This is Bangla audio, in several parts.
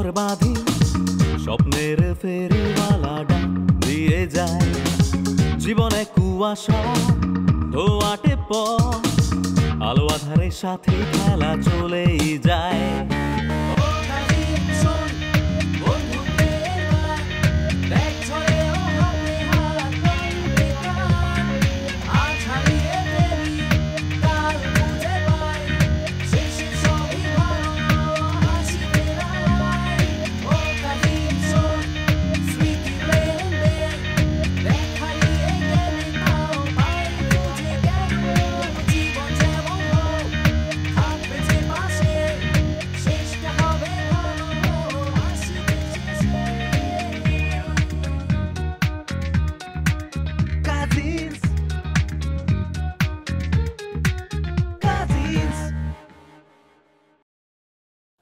মোর বাঁধি স্বপ্নের ফেরিওয়ালাটা দিয়ে যায় জীবনে কুয়াশা ধোয়াটে পথ আলো আধারের সাথে খেলা চলেই যায়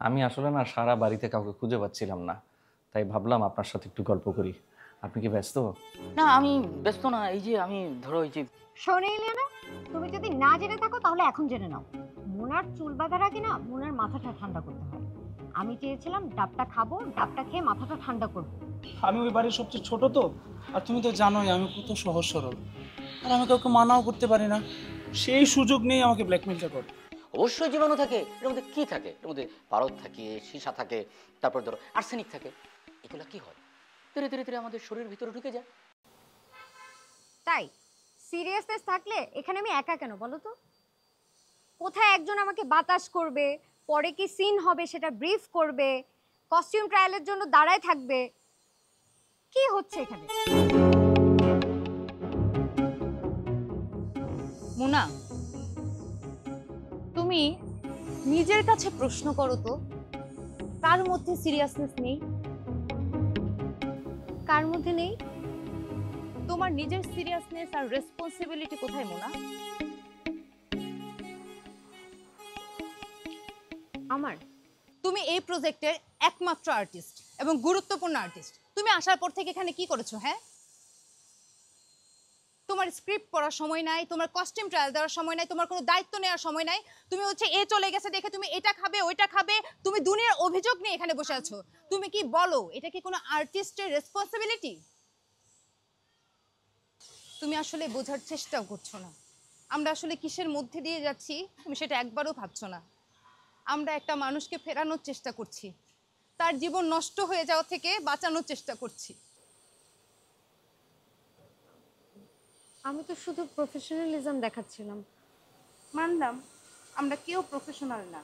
আমি আসলে না সারা বাড়িতে কাউকে খুঁজে পাচ্ছিলাম না, তাই ভাবলাম আপনার সাথে একটু গল্প করি। আপনি কি ব্যস্ত? না আমি ব্যস্ত না, এই যে আমি ধরো এই যে শোনে ইলিয়ানা, তুমি যদি না জেনে থাকো তাহলে এখন জেনে নাও। মোনার চুল বাঁধার আগে না মোনার মাথাটা ঠান্ডা করতে হয়। আমি চেয়েছিলাম ডাবটা খাবো, ডাবটা খেয়ে মাথাটা ঠান্ডা করবো। আমি ওই বাড়ির সবচেয়ে ছোট তো, আর তুমি তো জানোই আমি কত সহজ সরল, আর আমি কাউকে মানাও করতে পারি না। সেই সুযোগ নেই আমাকে ব্ল্যাকমেলটা করে। অবশ্যই জীবাণু থাকে, এর মধ্যে কি থাকে? এর মধ্যে পারদ থাকে, সীসা থাকে, তারপর ধরো আর্সেনিক থাকে। এগুলো কি হয় ধীরে ধীরে ধীরে আমাদের শরীরের ভিতরে ঢুকে যায়। তাই সিরিয়াসনেস থাকলে এখানে আমি একা কেন বলো তো? কোথায় একজন আমাকে বাতাস করবে, পরে কি সিন হবে সেটা ব্রিফ করবে, কস্টিউম ট্রায়ালের জন্য দাঁড়ায় থাকবে। কি হচ্ছে এখানে? মুনা, তুমি নিজের কাছে প্রশ্ন করো তো, কার মধ্যে সিরিয়াসনেস নেই? কার মধ্যে নেই? তোমার নিজের সিরিয়াসনেস আর রেসপন্সিবিলিটি কোথায় মুনা? আমার। তুমি এই প্রজেক্টের একমাত্র আর্টিস্ট এবং গুরুত্বপূর্ণ আর্টিস্ট। তুমি আসার পর থেকে এখানে কি করেছো? হ্যাঁ, তোমার স্ক্রিপ্ট পড়ার সময় নাই, তোমার কস্টিউম ট্রায়াল দেওয়ার সময় নাই, তোমার কোনো দায়িত্ব নেওয়ার সময় নাই। তুমি হচ্ছে এ চলে গেছে দেখে তুমি এটা খাবে ওইটা খাবে, তুমি দুনিয়ার অভিযোগ নিয়ে এখানে বসে আছো। তুমি কি বলো এটা কি কোনো আর্টিস্টের রেসপন্সিবিলিটি? তুমি আসলে বোঝার চেষ্টাও করছো না আমরা আসলে কিসের মধ্যে দিয়ে যাচ্ছি, তুমি সেটা একবারও ভাবছো না। আমরা একটা মানুষকে ফেরানোর চেষ্টা করছি, তার জীবন নষ্ট হয়ে যাওয়া থেকে বাঁচানোর চেষ্টা করছি। আমি তো শুধু প্রফেশনালিজম দেখাচ্ছিলাম। মানলাম আমরা কেউ প্রফেশনাল না।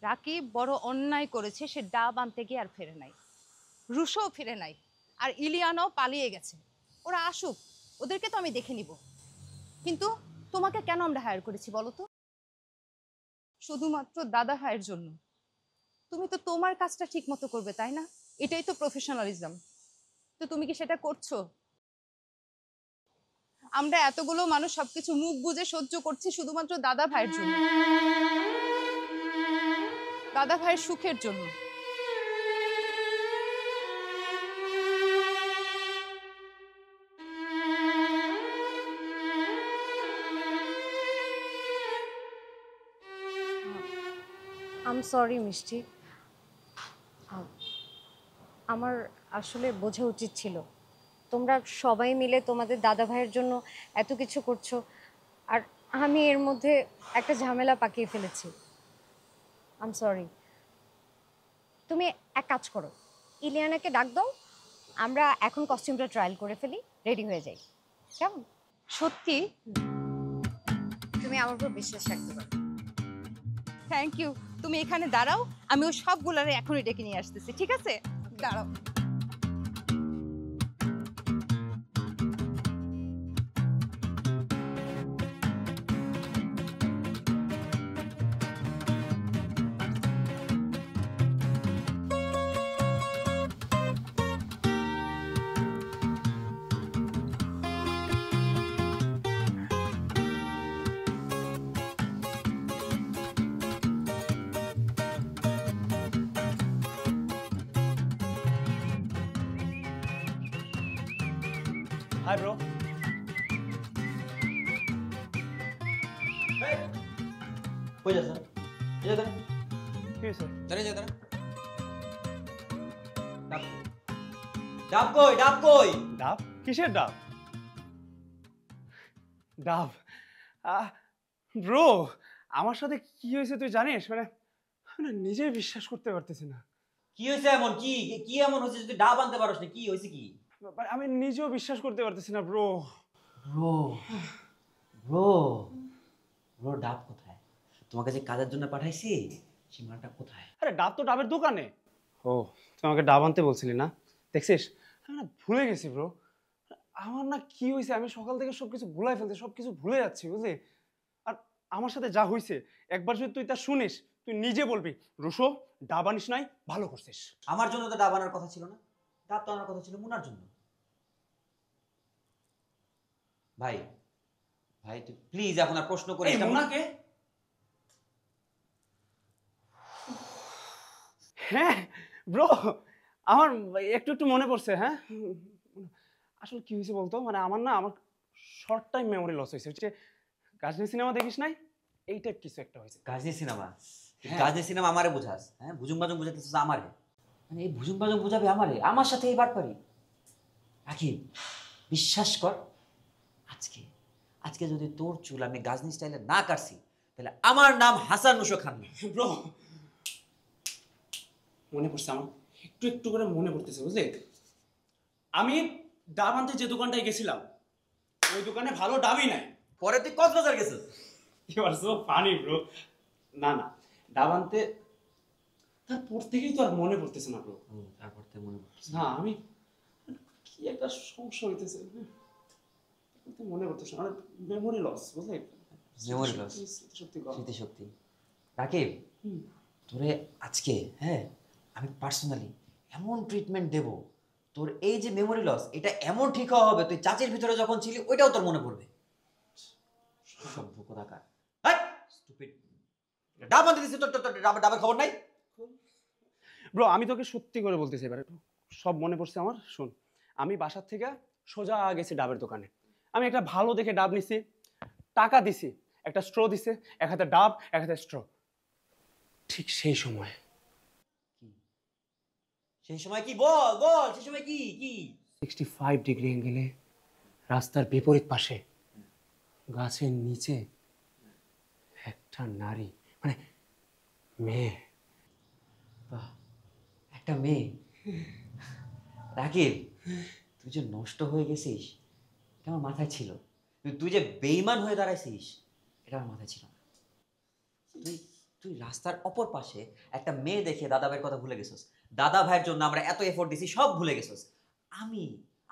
রাকিব বড় অন্যায় করেছে, সে ডাব আনতে গিয়ে আর ফিরে নাই, রুশোও ফিরে নাই, আর ইলিয়ানাও পালিয়ে গেছে। ওরা আসুক, ওদেরকে তো আমি দেখে নিব। কিন্তু তোমাকে কেন আমরা হায়ার করেছি বলো তো? শুধুমাত্র দাদা ভাইয়ের জন্য। তুমি তো তোমার কাজটা ঠিক মতো করবে, তাই না? এটাই তো প্রফেশনালিজম। তো তুমি কি সেটা করছো? আমরা এতগুলো মানুষ সবকিছু মুখ বুজে সহ্য করছি শুধুমাত্র দাদা ভাইয়ের জন্য, দাদা ভাইয়ের সুখের জন্য। আই এম সরি মিষ্টি, আমার আসলে বোঝা উচিত ছিল। তোমরা সবাই মিলে তোমাদের দাদা ভাইয়ের জন্য এত কিছু করছো, আর আমি এর মধ্যে একটা ঝামেলা পাকিয়ে ফেলেছি। I am sorry. তুমি এক কাজ করো, ইলিয়ানাকে ডাক দাও, আমরা এখন কস্টিউমটা ট্রায়াল করে ফেলি, রেডি হয়ে যাই। কেমন? সত্যি? তুমি আমার উপর বিশ্বাস রাখতে পারো। Thank you. তুমি এখানে দাঁড়াও, আমি ওই সবগুলারে এখনই ডেকে নিয়ে আসতেছি, ঠিক আছে? দাঁড়াও। Hi bro. কই যাস? এই দাঁড়া। কি হয়েছে? দাঁড়িয়ে যা, দাঁড়া। ডাব কই, ডাব কই? ডাব? কিসের ডাব? ডাব? ব্রো, আমার সাথে কি হয়েছে তুই জানিস? মানে নিজেই বিশ্বাস করতে পারতেছি না। কি হয়েছে এমন? কি কি এমন হয়েছে যদি ডাব আনতে পারোস না? কি হয়েছে কি? আমি নিজেও বিশ্বাস করতে পারতেছি না ব্রো। ব্রো ব্রো ব্রো, ডাব কোথায়? তোমাকে যে কাজের জন্য পাঠাইছি সেই মালটা কোথায়? আরে ডাব তো ডাবের দোকানে। ও, তুই আমাকে ডাব আনতে বলছিলি না? দেখছিস, আমি না ভুলে গেছি ব্রো। আমার না কি হয়েছে, আমি সকাল থেকে সবকিছু ভুলাই ফেলতে, সবকিছু ভুলে যাচ্ছি বুঝলি। আর আমার সাথে যা হয়েছে একবার যদি তুই তা শুনিস, তুই নিজে বলবি রুশো ডাব আনিস নাই, ভালো করছিস। আমার জন্য তো ডাব আনার কথা ছিল না, ডাব তো আনার কথা ছিল মুনার জন্য। ভাই ভাই তুই প্লিজ এখন আর প্রশ্ন করিস না। মুনাকে? হ্যাঁ ব্রো, আমার একটু একটু মনে পড়ছে। হ্যাঁ, আসলে কি হয়েছে বলতো, মানে আমার শর্ট টাইম মেমোরি লস হয়েছে। হচ্ছে গাজনি সিনেমা দেখিস নাই, এই টাইপ কিছু একটা হয়েছে। গাজনি সিনেমা? হ্যাঁ। গাজনি সিনেমা আমারে বুঝাস? হ্যাঁ, ভুজুং বাজুং বুঝাতেছিস আমারে? মানে এই ভুজুং বাজুং বুঝাবে আমারে? আমার সাথে এই বাটপারি? রাকিব, বিশ্বাস কর, আজকে আজকে যদি তোর চুল আমি গাজনি স্টাইলে না কাটছি তাহলে আমার নাম হাসান নুশো খান না। ব্রো, মনে পড়ছে আমার, একটু একটু করে মনে পড়তেছে বুঝলি। আমি ডাব আনতে যে দোকানটায় গেছিলাম, ওই দোকানে ভালো ডাবই নাই। পরে তুই কক্সবাজার গেছিস? You are so funny bro. না না, ডাব আনতে তারপর থেকেই তো আর মনে পড়তেছে না ব্রো। তারপর থেকে মনে পড়ছে না, আমি কি একটা সমস্যা হইতেছে, মনে পড়তেছে না। মেমোরি লস বুঝলি, মেমোরি লস, সত্যি স্মৃতিশক্তি। রাকিব, তোরে আজকে হ্যাঁ আমি পার্সোনালি এমন ট্রিটমেন্ট দেব, তোর এই যে মেমোরি লস এটা এমন ঠিক হওয়া হবে, তুই চাচির ভিতরে যখন ছিলি ওইটাও তোর মনে পড়বে। সভ্য কোথাকার। স্টুপিড। ডাব আনতে দিছিস, তোর ডাবের খবর নাই? ব্রো, আমি তোকে সত্যি করে বলতেছি, এবার সব মনে পড়ছে আমার। শোন, আমি বাসার থেকে সোজা গেছি ডাবের দোকানে। আমি একটা ভালো দেখে ডাব নিছি, টাকা দিছি, একটা স্ট্র দিছে, এক হাতে ডাব এক হাতে স্ট্র। ঠিক সেই সময় সেই সময় কি? বল বল, সেই সময় কি? কি 65 ডিগ্রি অ্যাঙ্গেলে রাস্তার বিপরীত পাশে গাছের নিচে একটা নারী, মানে মেয়ে। বাহ, একটা মেয়ে। রাকিব, তুই যে নষ্ট হয়ে গেছিস এটা আমার মাথায় ছিল, তুই যে বেইমান হয়ে দাঁড়াইছিস এটা আমার মাথায় ছিল না। তুই তুই রাস্তার অপর পাশে একটা মেয়ে দেখে দাদা ভাইয়ের কথা ভুলে গেছিস। দাদা ভাইয়ের জন্য আমরা এত এফোর্ট দিছি, সব ভুলে গেছিস। আমি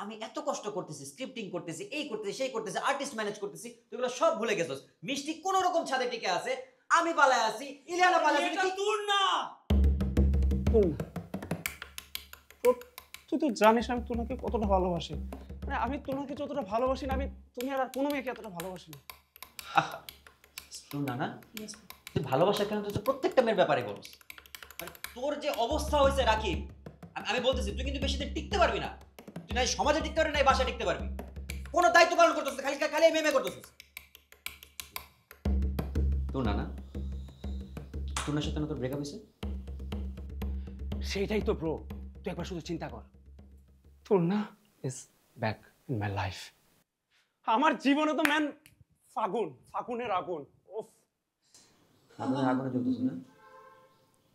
আমি এত কষ্ট করতেছি, স্ক্রিপ্টিং করতেছি, এই করতেছি সেই করতেছি, আর্টিস্ট ম্যানেজ করতেছি, তুই এগুলো সব ভুলে গেছিস। মিষ্টি কোন রকম ছাদে টিকে আছে, আমি পালায় আছি, ইলিয়ানা পালায় আছে। তুই না, তুই তো জানিস আমি তোনাকে কতটা ভালোবাসি। মানে আমি তোনাকে যতটা ভালোবাসি না, আমি তুমি আর কোনো মেয়েকে এতটা ভালোবাসি না। তুই না না, তুই ভালোবাসা কেন তুই প্রত্যেকটা মেয়ের ব্যাপারে বলস। মানে তোর যে অবস্থা হয়েছে রাকিব, আমি বলতেছি তুই কিন্তু বেশি দিন টিকতে পারবি না। তুই নাই সমাজে টিকতে পারবি, নাই বাসায় টিকতে পারবি। কোনো দায়িত্ব পালন করতেছিস, খালি খালি মেমে করতেছিস। তোর না না, তোর না সাথে না তোর ব্রেকআপ হয়েছে? সেইটাই তো ব্রো, তুই একবার শুধু চিন্তা কর। তোর না is back in my life. আমার জীবনে তো ম্যান ফাগুনের আগুন। ওফ, ফাগুনের আগুনে জ্বলতেছে না,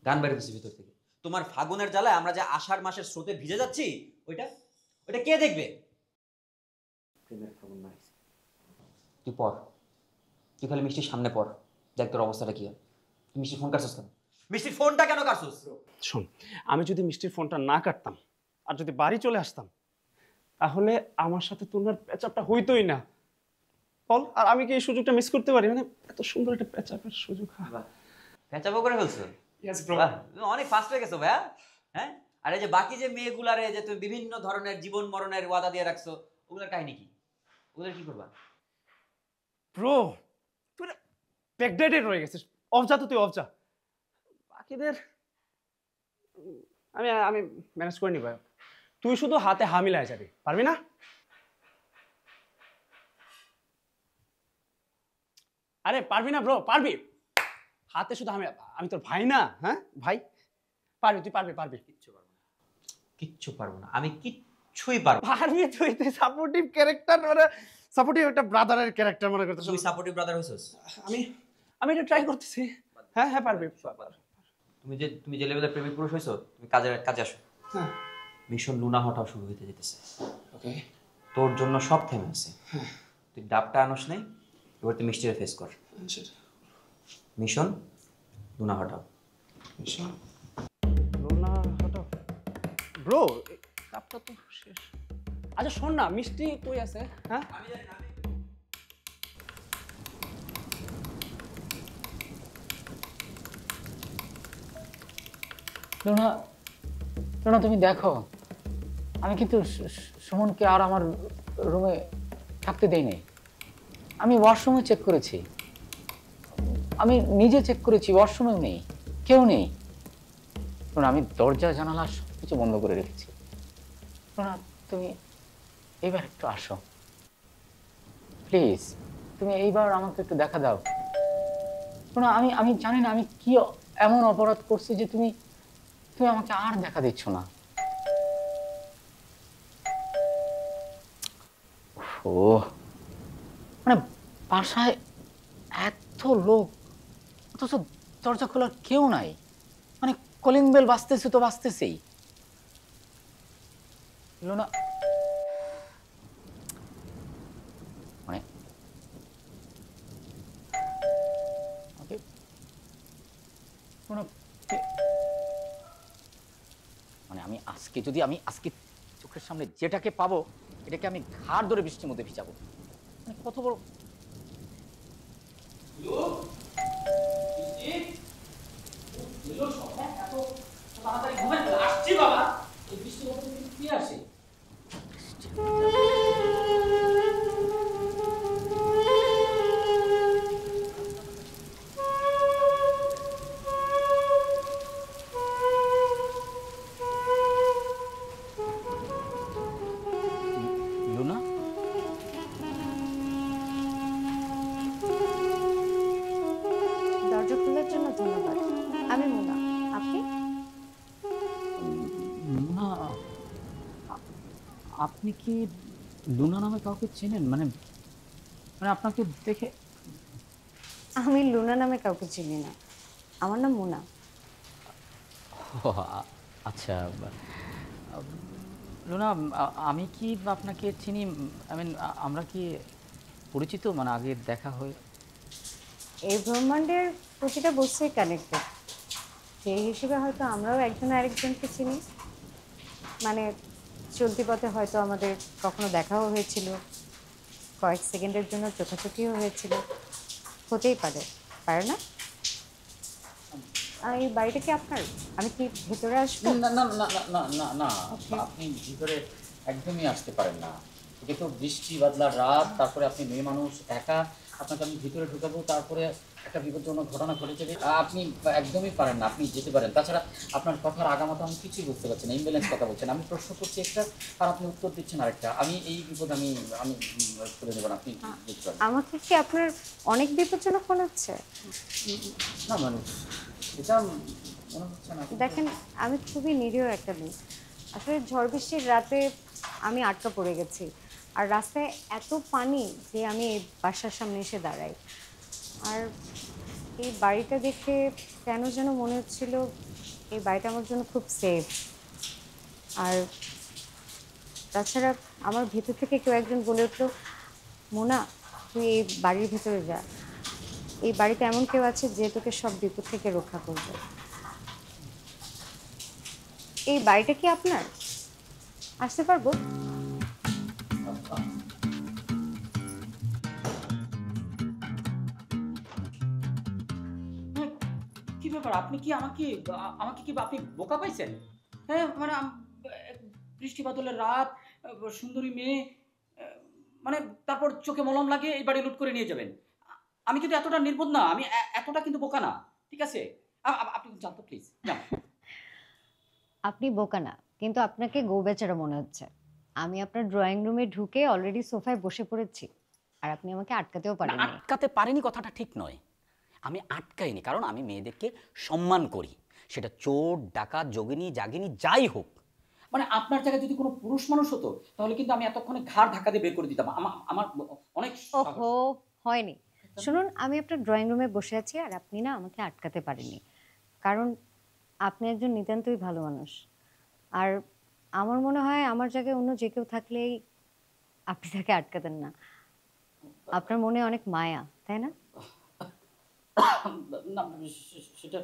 গান বেরোতেছে ভিতর থেকে। তোমার ফাগুনের জ্বালায় আমরা যে আষাঢ় মাসের স্রোতে ভিজে যাচ্ছি, ওইটা ওইটা কে দেখবে? প্রেমের ফাগুন মারিস। তুই পর, তুই খালি মিষ্টির সামনে পর, দেখ তোর অবস্থাটা কি হয়। তুই মিষ্টির ফোন কাটছিস কেন? মিষ্টির ফোনটা কেন কাটছিস? শোন, আমি যদি মিষ্টির ফোনটা না কাটতাম আর যদি বাড়ি চলে আসতাম, তাহলে আমার সাথে তোমার প্যাচআপটা হইতোই না। বল, আর আমি কি এই সুযোগটা মিস করতে পারি? মানে এত সুন্দর একটা প্যাচআপের সুযোগ। প্যাচাপও করে ফেলছো? ইয়েস ব্রো, তুমি অনেক ফাস্ট হয়ে গেছো ভাইয়া। হ্যাঁ, আর এই যে বাকি যে মেয়েগুলারে যে তুমি বিভিন্ন ধরনের জীবন মরণের ওয়াদা দিয়ে রাখছো, ওগুলোর কাহিনী কি? ওগুলোর কি করবা? ব্রো, তুই ব্যাকডেটেড রয়ে গেছিস। অফজা তো তুই অফজা। বাকিদের আমি আমি ম্যানেজ করে নিব। তুই শুধু হাতে হা মিলায় যাবি, পারবি না? আরে পারবি না ব্রো, পারবি। হাতে শুধু আমি তোর ভাই না? হ্যাঁ ভাই, পারবি, তুই পারবি। কিচ্ছু পারবো না, কিচ্ছু পারবো না। আমি কিচ্ছুই পারবো না। পারবি তুই, তুই সাপোর্টিভ ক্যারেক্টার মানে সাপোর্টিভ একটা ব্রাদারের ক্যারেক্টার মনে করতেছ। তুই সাপোর্টিভ ব্রাদার হইছস। আমি আমি এটা ট্রাই করতেছি। হ্যাঁ হ্যাঁ পারবি। তুমি যে লেভেলের প্রেমিক পুরুষ হইছো, তুমি কাজে আসো। হ্যাঁ মিশন লুনা হটাও শুরু হইতে যেতেছে। ওকে তোর জন্য সব থেমে আছে। তুই ডাবটা আনস নাই, এবার তুই মিষ্টিরে ফেস কর। মিশন লুনা হটাও। লোনা হঠাৎ ব্রো কাপটা তো শেষ। আচ্ছা শোন না, মিষ্টি কই আছে? হ্যাঁ লুনা, লুনা তুমি দেখো, আমি কিন্তু সুমনকে আর আমার রুমে থাকতে দেই নাই। আমি ওয়াশরুমে চেক করেছি, আমি নিজে চেক করেছি, ওয়াশরুমেও নেই, কেউ নেই। লুনা, আমি দরজা জানালা সব কিছু বন্ধ করে রেখেছি। লুনা তুমি এইবার একটু আসো প্লিজ, তুমি এইবার আমাকে একটু দেখা দাও। লুনা আমি আমি জানি না আমি কি এমন অপরাধ করছি যে তুমি তুমি আমাকে আর দেখা দিচ্ছ না। ও মানে বাসায় এত লোক অথচ দরজা খোলার কেউ নাই, মানে কলিং বেল বাজতেছে তো বাজতেছেই। লুনা মানে লুনা মানে আমি আজকে চোখের সামনে যেটাকে পাবো এটাকে আমি ঘাড় ধরে বৃষ্টির মধ্যে ভিজাবো। মানে কত বড় লুনা, দরজা খোলার জন্য ধন্যবাদ। আমি মুনা, আপনি? লুনা আপনি কি লুনা নামে কাউকে চেনেন? মানে মানে আপনাকে দেখে আমি লুনা নামে কাউকে চিনি না, আমার নাম মুনা। ও, আচ্ছা লুনা, আমি কি আপনাকে চিনি? আই মিন আমরা কি পরিচিত, মানে আগে দেখা হয়? এই ব্রহ্মাণ্ডের প্রতিটা বস্তুই কানেক্টেড, সেই হিসেবে হয়তো আমরাও একজন আরেকজনকে চিনি। মানে চলতি পথে হয়তো আমাদের কখনো দেখাও হয়েছিল, কয়েক সেকেন্ডের জন্য চোখাচোখিও হয়েছিল, হতেই পারে, পারে না? এই বাড়িটা কি আপনার? আমি কি ভেতরে আসবো? না না না না না না না, Okay. আপনি ভিতরে একদমই আসতে পারেন না। এটা তো বৃষ্টি বাদলা রাত, তারপরে আপনি মেয়ে মানুষ একা, আপনাকে আমি ভিতরে ঢুকাবো, তারপরে একটা বিপজ্জনক ঘটনা ঘটে যাবে, আপনি একদমই পারেন না। আপনি যেতে পারেন, তাছাড়া আপনার কথার আগামাতা আমি কিছুই বুঝতে পারছি না। ইমব্যালেন্স কথা বলছেন, আমি প্রশ্ন করছি একটা আর আপনি উত্তর দিচ্ছেন আরেকটা। আমি এই বিপদ আমি আমি করে দেবো না, আপনি বুঝতে পারেন আমাকে কি আপনার অনেক বিপজ্জনক মনে হচ্ছে? না। মানে এটা মনে হচ্ছে না। দেখেন, আমি খুবই নিরীহ একটা মেয়ে। আসলে ঝড় বৃষ্টির রাতে আমি আটকা পড়ে গেছি, আর রাস্তায় এত পানি যে আমি এই বাসার সামনে এসে দাঁড়াই। আর এই বাড়িটা দেখে কেন যেন মনে হচ্ছিল এই বাড়িটা আমার জন্য খুব সেফ। আর তাছাড়া আমার ভেতর থেকে কেউ একজন বলে উঠলো, মোনা তুই এই বাড়ির ভেতরে যা, এই বাড়িতে এমন কেউ আছে যে তোকে সব বিপদ থেকে রক্ষা করবে। এই বাড়িটা কি আপনার? আসতে পারবো? কি ব্যাপার, আপনি কি আমাকে আমাকে কি আপনি বোকা পাইছেন? হ্যাঁ মানে বৃষ্টি বাদলের রাত, সুন্দরী মেয়ে, মানে তারপর চোখে মলম লাগে এই বাড়ি লুট করে নিয়ে যাবেন। আমি কিন্তু এতটা নির্বোধ না, আমি এতটা কিন্তু বোকা না, ঠিক আছে? আপনি জানতো প্লিজ যান। আপনি বোকা না, কিন্তু আপনাকে গো বেচারা মনে হচ্ছে। আমি আপনার ড্রয়িং রুমে ঢুকে অলরেডি সোফায় বসে পড়েছি, আর আপনি আমাকে আটকাতেও পারেন না। আটকাতে পারিনি কথাটা ঠিক নয়, আমি আটকাইনি, কারণ আমি মেয়েদেরকে সম্মান করি, সেটা চোর ডাকাত যোগিনী জাগিনী যাই হোক। মানে আপনার জায়গায় যদি কোনো পুরুষ মানুষ হতো তাহলে কিন্তু আমি এতক্ষণে ঘাড় ধাক্কা দিয়ে বের করে দিতাম। আমার অনেক সাহস। ওহো, হয়নি। শুনুন, আমি আপনার ড্রয়িং রুমে বসে আছি আর আপনি না আমাকে আটকাতে পারেননি, কারণ আপনি একজন নিতান্তই ভালো মানুষ। আর আমার মনে হয় আমার জায়গায় অন্য যে কেউ থাকলেই আপনি তাকে আটকাতেন না। আপনার মনে অনেক মায়া, তাই না? না, সেটা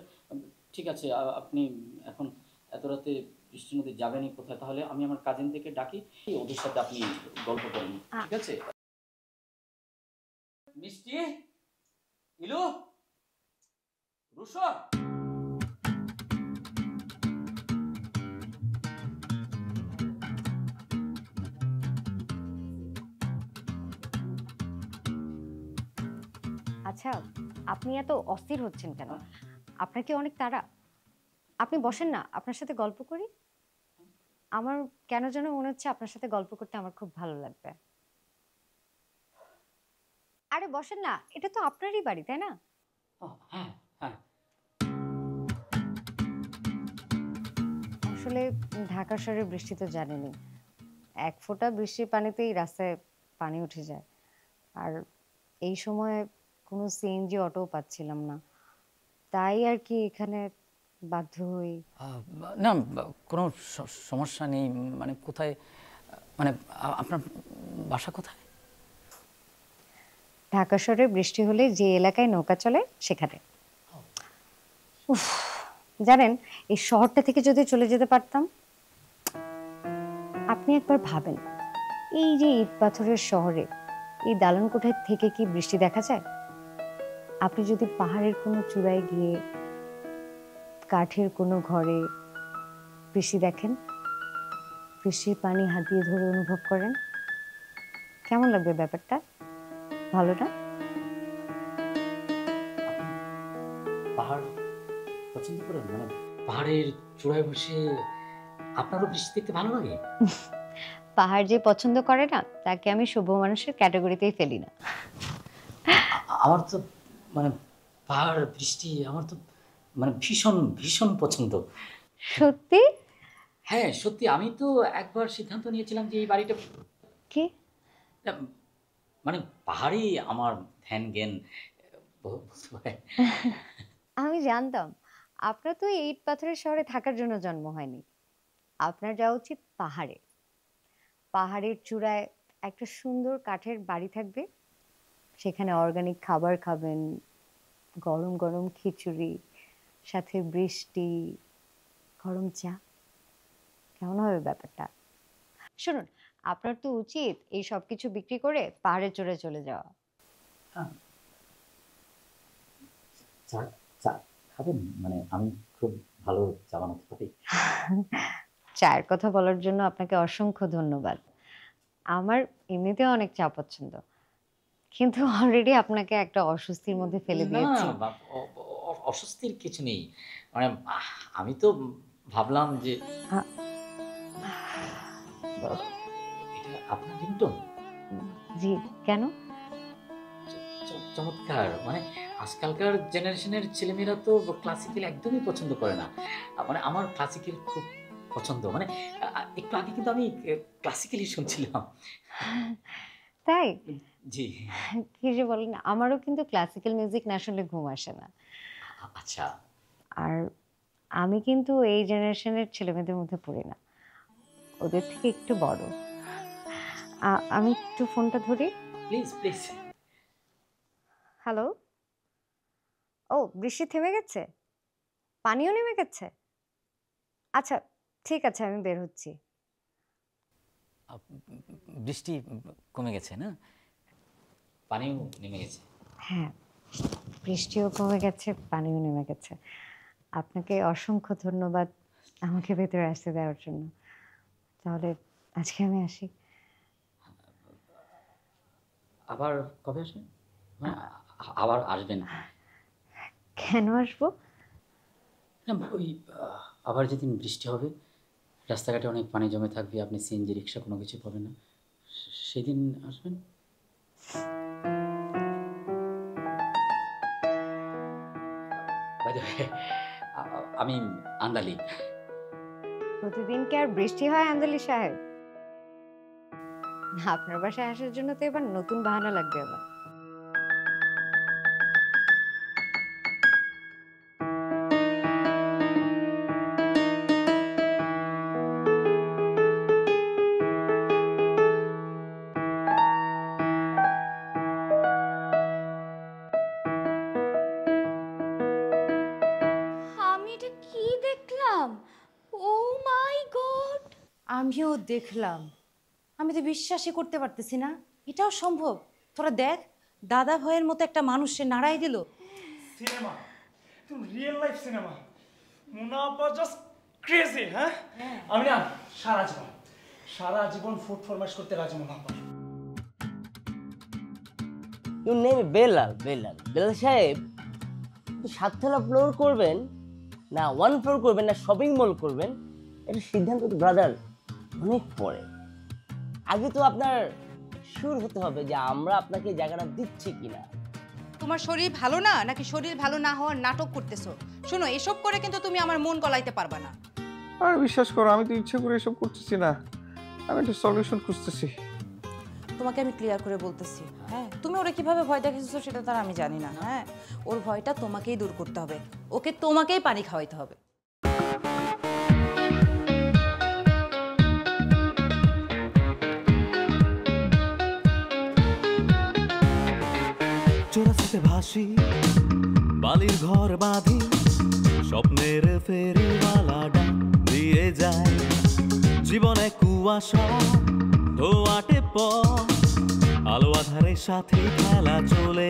ঠিক আছে। আপনি এখন এত রাতে বৃষ্টির মধ্যে যাবেনই কোথায়? তাহলে আমি আমার কাজিন থেকে ডাকি, ওদের সাথে আপনি গল্প করেন, ঠিক আছে? মিষ্টি, ইলু, রুশো। আচ্ছা, আপনি এত অস্থির হচ্ছেন কেন? আপনার কি অনেক তাড়া? আপনি বসেন না, আপনার সাথে গল্প করি। আমার কেন যেন মনে হচ্ছে আপনার সাথে গল্প করতে আমার খুব ভালো লাগবে। আরে বসেন না, এটা তো আপনারই বাড়ি, তাই না? হ্যাঁ, হ্যাঁ। আসলে ঢাকা শহরের বৃষ্টি তো জানেনই, এক ফোঁটা বৃষ্টির পানিতেই রাস্তায় পানি উঠে যায়। আর এই সময় কোনো সিএনজি অটোও পাচ্ছিলাম না, তাই আর কি এখানে বাধ্য হই। না, কোনো সমস্যা নেই। মানে কোথায়, মানে আপনার বাসা কোথায়? ঢাকা শহরে বৃষ্টি হলে যে এলাকায় নৌকা চলে সেখানে। উফ, জানেন, এই শহরটা থেকে যদি চলে যেতে পারতাম। আপনি একবার ভাবেন, এই যে ইট পাথরের শহরে এই দালান কোঠায় থেকে কি বৃষ্টি দেখা যায়? আপনি যদি পাহাড়ের কোনো চূড়ায় গিয়ে কাঠের কোনো ঘরে বৃষ্টি দেখেন, বৃষ্টির পানি হাত দিয়ে ধরে অনুভব করেন, কেমন লাগবে ব্যাপারটা? ভালো না? পাহাড় পছন্দ করেন? মানে পাহাড়ের চূড়ায় বসে আপনারও বৃষ্টি দেখতে ভালো লাগে? পাহাড় যে পছন্দ করে না তাকে আমি শুভ মানুষের ক্যাটাগরিতেই ফেলি না। আমার তো মানে পাহাড় বৃষ্টি আমার তো মানে ভীষণ ভীষণ পছন্দ। সত্যি? হ্যাঁ সত্যি, আমি তো একবার সিদ্ধান্ত নিয়েছিলাম যে এই বাড়িটা কি? মানে পাহাড়ই আমার ধ্যান জ্ঞান বলতে পারে। আমি জানতাম আপনার তো এই ইট পাথরের শহরে থাকার জন্য জন্ম হয়নি, আপনার যাওয়া উচিত পাহাড়ে। পাহাড়ের চূড়ায় একটা সুন্দর কাঠের বাড়ি থাকবে, সেখানে অর্গানিক খাবার খাবেন, গরম গরম খিচুড়ি, সাথে বৃষ্টি, গরম চা। কেমন হবে ব্যাপারটা? শুনুন, আপনার তো উচিত এই সব কিছু বিক্রি করে পাহাড়ে চড়ে চলে যাওয়া। চা চা খাবেন? মানে আমি খুব ভালো চা বানাতে পারি। চায়ের কথা বলার জন্য আপনাকে অসংখ্য ধন্যবাদ। আমার এমনিতেও অনেক চা পছন্দ, কিন্তু অলরেডি আপনাকে একটা অস্বস্তির মধ্যে ফেলে না, দিয়েছি। অস্বস্তির কিছু নেই। মানে আমি তো ভাবলাম যে আ- এটা আপনার রিংটোন। জি, কেন? চমৎকার। মানে আজকালকার জেনারেশনের ছেলেমেয়েরা তো ক্লাসিক্যাল একদমই পছন্দ করে না। মানে আমার ক্লাসিক্যাল খুব পছন্দ। মানে একটু আগে কিন্তু আমি ক্লাসিক্যালই শুনছিলাম। তাই? জি। কি যে বলেন, আমারও কিন্তু ক্লাসিক্যাল মিউজিক না শুনলে ঘুম আসে না। আচ্ছা। আর আমি কিন্তু এই জেনারেশনের ছেলেমেয়েদের মধ্যে পড়ি না, ওদের থেকে একটু বড়। আমি একটু ফোনটা ধরি। Please please. হ্যালো। ও, বৃষ্টি থেমে গেছে? পানিও নেমে গেছে? আচ্ছা, ঠিক আছে, আমি বের হচ্ছি। বৃষ্টি কমে গেছে না? পানিও নেমে গেছে। হ্যাঁ, বৃষ্টিও কমে গেছে, পানিও নেমে গেছে। আপনাকে অসংখ্য ধন্যবাদ আমাকে ভেতরে আসতে দেওয়ার জন্য। তাহলে আজকে আমি আসি। আবার কবে আসবেন? মানে আবার আসবেন? কেন আসবো? না, ওই আবার যেদিন বৃষ্টি হবে, রাস্তাঘাটে অনেক পানি জমে থাকবে, আপনি সিএনজি রিক্সা কোনো কিছু পাবেন না, সেদিন আসবেন। By the way, আমি আন্দালি। প্রতিদিন কি আর বৃষ্টি হয় আঞ্জলি সাহেব? আপনার বাসায় আসার জন্য তো এবার নতুন বাহানা লাগবে আবার। আমি এটা কি দেখলাম? ও মাই গড! আমিও দেখলাম, আমি তো বিশ্বাসই করতে পারতেছি না এটাও সম্ভব। তোরা দেখ, দাদা ভয়ের মতো একটা মানুষ সে নাড়াই দিল। সিনেমা, তুমি রিয়েল লাইফ সিনেমা। মুনাফা জাস্ট ক্রেজি। হ্যাঁ, আমি না সারা জীবন ফুড ফরমাশ করতে রাজি মুনাফা। ইউ নেম বেলাল সাহেব, 7তলা ফ্লোর করবেন না 1 ফ্লোর করবেন না শপিং মল করবেন, এটা সিদ্ধান্ত তো ব্রাদার অনেক পরে। আগে তো আপনার শিওর হতে হবে যে আমরা আপনাকে জায়গাটা দিচ্ছি কিনা। তোমার শরীর ভালো না নাকি শরীর ভালো না হওয়ার নাটক করতেছো? শোনো, এসব করে কিন্তু তুমি আমার মন গলাইতে পারবা না। আর বিশ্বাস করো, আমি তো ইচ্ছে করে এসব করতেছি না, আমি একটা সলিউশন খুঁজতেছি। তোমাকে আমি ক্লিয়ার করে বলতেছি, হ্যাঁ, তুমি ওরা কিভাবে ভয় দেখাচ্ছো সেটা তো আর আমি জানি না। হ্যাঁ, ওর ভয়টা তোমাকেই দূর করতে হবে, ওকে তোমাকেই পানি খাওয়াইতে হবে। চোরাস্তে ভাসি বালির ঘর বাঁধি, স্বপ্নের ফেরিওয়ালা ডাক দিয়ে যায়। জীবনে কুয়াশা ধোয়াটে পথ, আলো আধারের সাথে খেলা চলে